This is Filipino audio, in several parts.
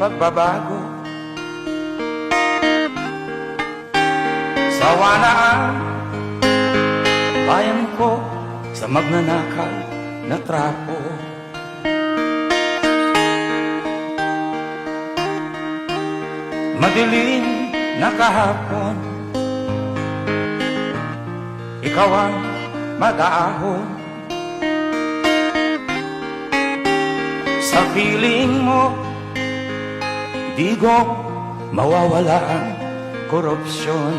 pagbabago. Sawa na ang bayan ko sa magnanakaw na trapo. Madilim na kahapon, ikaw ang mag-aahon. Sa piling mo, di ko mawawala ang korupsyon.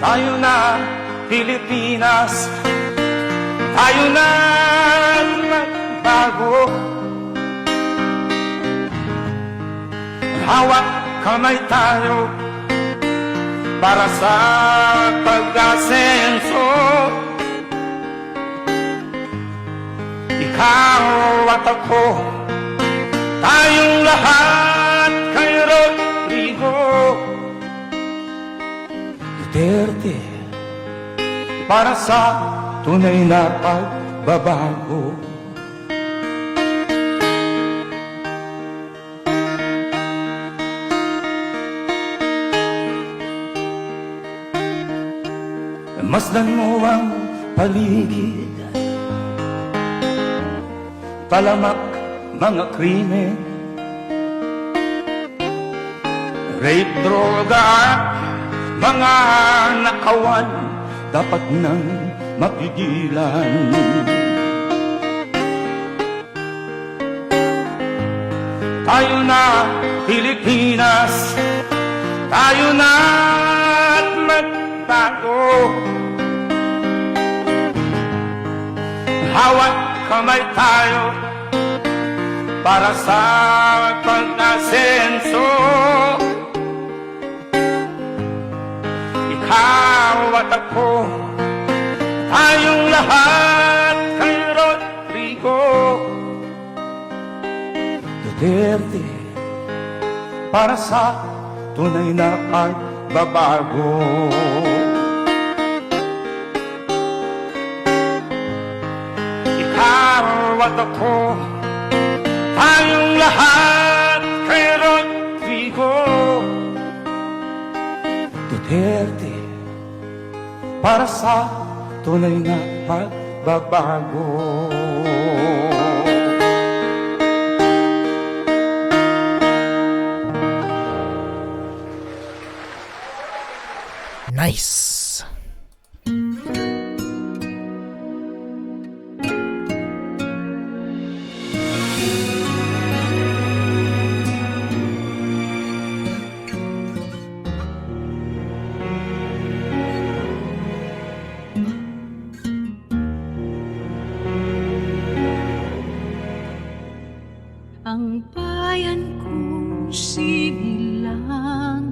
Tayo na Pilipinas, tayo na magbago. Hawak kamay tayo para sa pag-asenso. Ikaw at ako, tayong lahat kay Rodrigo Duterte, para sa tunay na pagbabago. Masdan mo ang paligid, palamak mga krimen, rape, droga at mga nakawan, dapat nang mapigilan. Tayo na Pilipinas, tayo na at magbago. Hawak kamay tayo para sa pag-asenso. Ikaw at ako, tayong lahat kay Rodrigo Duterte, para sa tunay na pagbabago. At ako, tayong lahat kay Rodrigo Duterte, para sa tunay na pagbabago. Nice! Ang bayan kong sinilangan,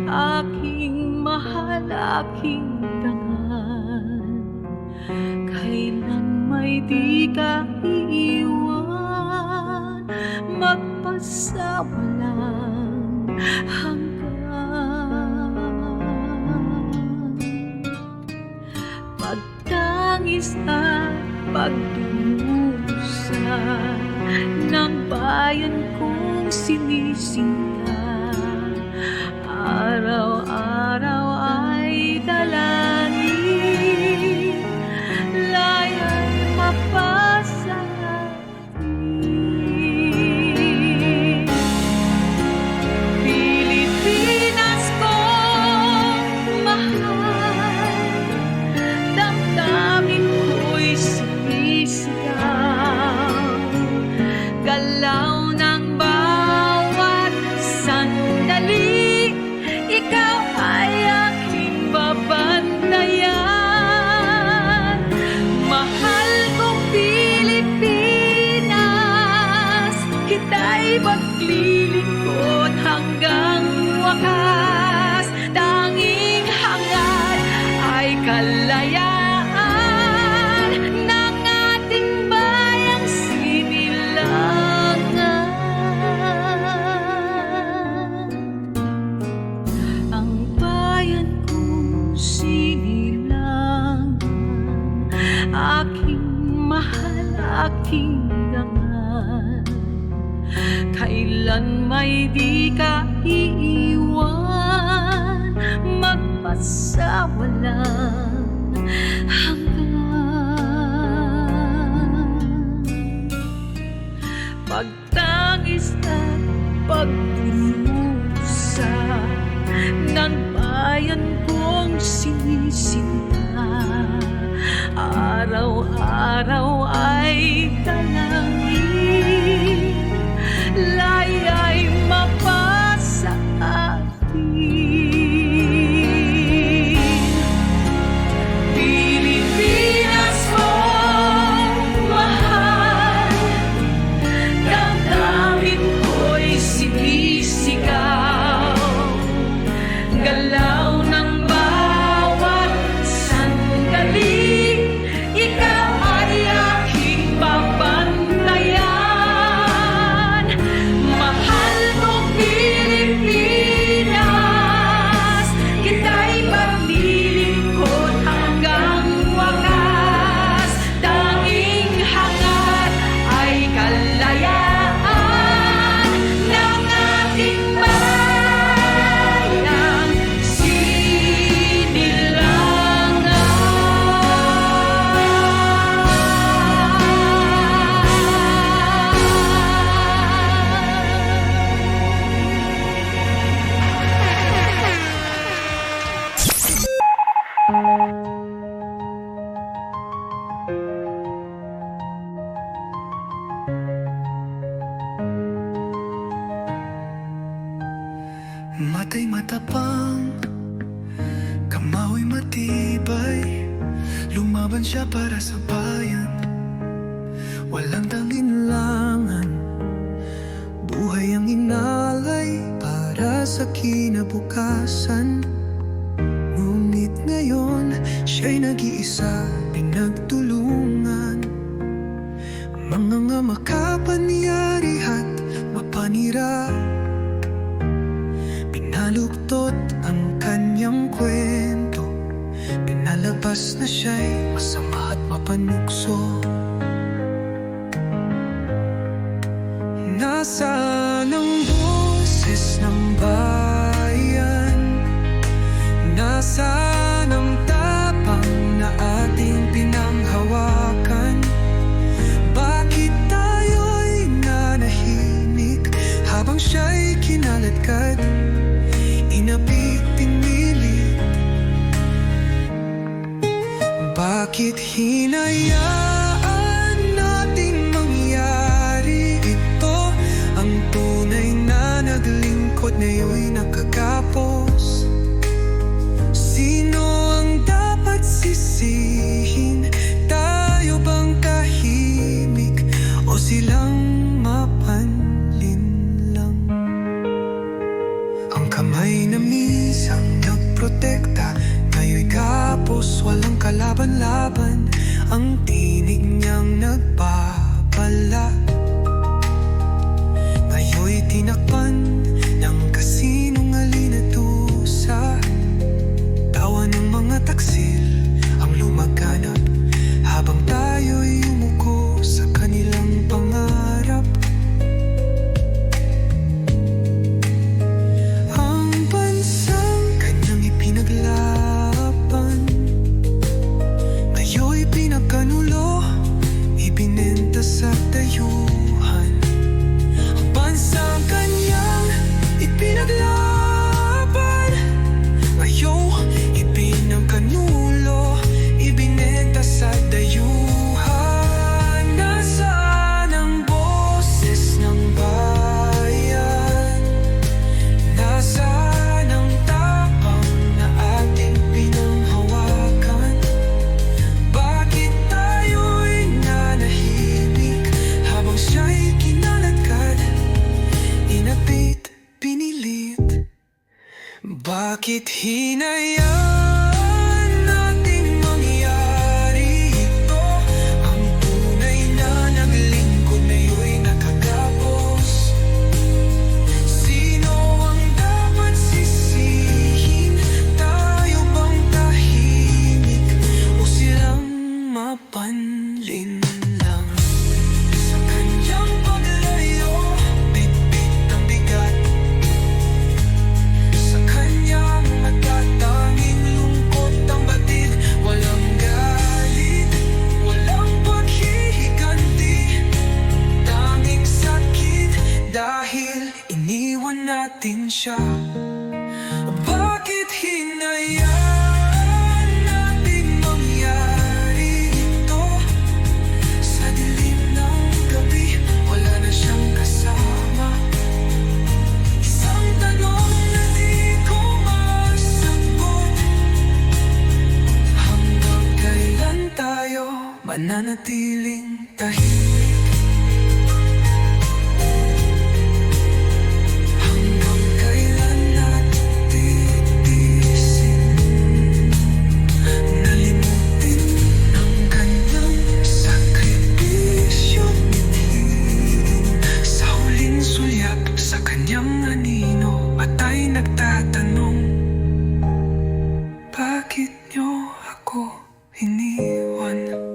aking mahal, aking dangal, kailan may di ka iiwan, magpasawalang hanggan. Pagtangis at pagdurusa ng bayan kong sinisinta, araw-araw ay dalangin, laya'y mapasalatin. Pilipinas kong mahal, damdamin ko'y sinisigaw, galaw ng bawat sandali, ikaw aking dangal. Kailan may di ka iiwan, magpasawalang hanggan. Pagtangis at pagdurusa ng bayan kong sinisinta, araw-araw ay dalangin, laya'y mapasa atin. Pilipinas kong mahal, damdamin ko'y sinisigaw, galaw ng bawat sandali, ikaw ay aking babantayan. Mahal kong Pilipinas, kita'y maglilingkod hanggang wakas. Tanging hangad ay kalayaan ng ating bayang Mata'y matapang, kamao'y matibay, lumaban siya para sa bayan, walang tanginlangan. Buhay ang inalay para sa kinabukasan. Ngunit ngayon, siya'y nag-iisa, pinagtulungan. Mga makapanyari at mapanira, pinaluktot ang kanyang kwento, pinalabas na siya'y masama at mapanukso. Nasaan ang boses ng bayan? Nasaan ang tapang na ating pinanghawakan? Bakit tayo'y nanahimik habang siya'y kinaladkad? Inapit, pinilit. Bakit hinayaan nating mangyari ito? Ang tunay na naglingkod ngayon'y nakakapos. Sino ang dapat sisihin? Tayo bang tahimik o silang mapanlin lang? Ang kamay na minsan nagprotekta, ngayon'y kapos, walang kalaban-laban. Ang tinig niyang nagbabala, ngayon'y tinakpan ng kasinungaling at dusa. Tawa ng mga taksil ang lumaganap, habang tayo'y yumuko sa kanilang pangarap. Ang bansang kanyang ipinaglaban, ngayon'y pinagkanulo, ibinenta sa dayuhan. Ang bansang kanyang ipinaglaban, ngayon ipinagkanulo, ibinenta sa dayuhan. Nasaan ang boses ng bayan? Nasaan ang tapang na ating pinanghawakan? Bakit tayo'y nanahimik habang siya'y kinaladkad? Inapit, pinilit. Bakit hinayaan nating mangyari ito? Ang tunay na naglingkod ngayon'y nakakapos. Sino ang dapat sisihin? Tayo bang tahimik o silang mapanlin lang? natin siya? Bakit hinayaan natin mangyari ito? Sa dilim ng gabi, wala na siyang kasama. Isang tanong na di ko masagot, hanggang kailan tayo mananatiling tahimik? Hanggang kailan natin titiisin, nalimutin ang kanyang sakripisyo, mithiin sa huling sulyap sa kanyang anino. At ay nagtatanong, bakit niyo ako iniwan?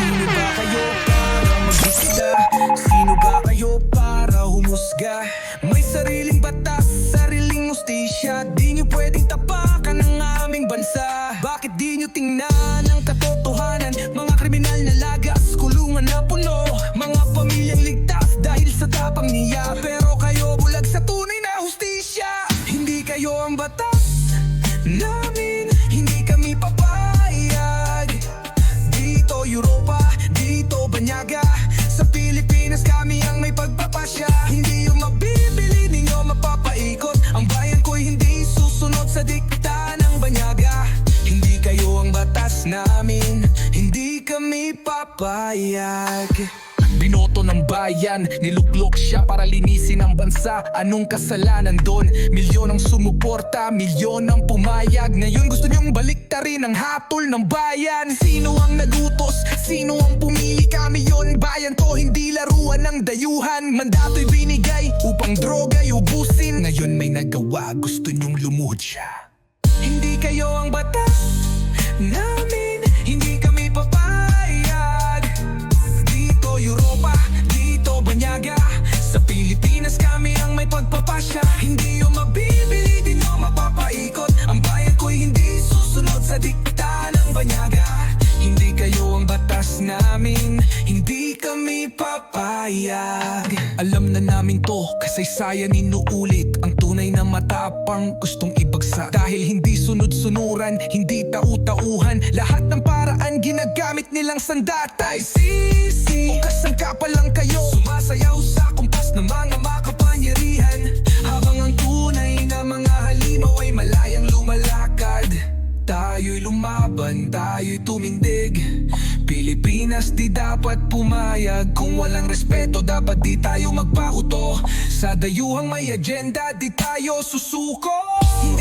Sino ba kayo para magbisda? Sino ba kayo para humusga? May sariling batas, sariling ustisya. Di nyo pwedeng tapakan ang aming bansa. Bakit di nyo tingnan ang katotohanan? Mga kriminal na lagas, kulungan na puno. Mga pamilyang ligtas dahil sa tapang niya. Pero kayo bulag sa tunay na hustisya. Hindi kayo ang batas namin, hindi kami papayag. Dito Europa, dito Banyaga, sa Pilipinas kami ang may pagpapasya. Hindi yung mabibili, ninyo mapapaikot. Ang bayan ko'y hindi susunod sa dikta ng Banyaga. Hindi kayo ang batas namin, hindi kami papayag. Binoto ng bayan, niluklok siya para linisin ang bansa. Anong kasalanan doon? Milyon ang sumuporta, milyon ang pumayag. Ngayon gusto niyong baliktarin ang hatol ng bayan. Sino ang nagutos? Sino ang pumili? Kami yon, bayan to, hindi laruan ng dayuhan. Mandato'y binigay upang droga'y ubusin. Ngayon may nagawa, gusto niyong lumuhod siya. Hindi kayo ang batas namin, hindi kami papayag. Dito Europa, dito Banyaga, sa Pilipinas kami ang may pagpapasya. Hindi yung mabibili, di nyo mapapaikot. Ang bayan ko'y hindi susunod sa dikta ng Banyaga. Hindi kayo ang batas namin, hindi kami papayag. Alam na namin to, kasaysayan inuulit. Ang tunay na matapang gustong ibagsak. Dahil hindi sunod-sunuran, hindi tau-tauhan. Lahat ng paraan ginagamit nilang sandata. Sisi, kasangkapal lang kayo, sumasayaw sa kumpas ng mga makapangyarihan. Habang ang tunay na mga halimaw ay malayang lumalakad. Tayo'y lumaban, tayo'y tumindig. Pilipinas di dapat pumayag. Kung walang respeto dapat di tayo magpauto. Sa dayuhang may agenda di tayo susuko.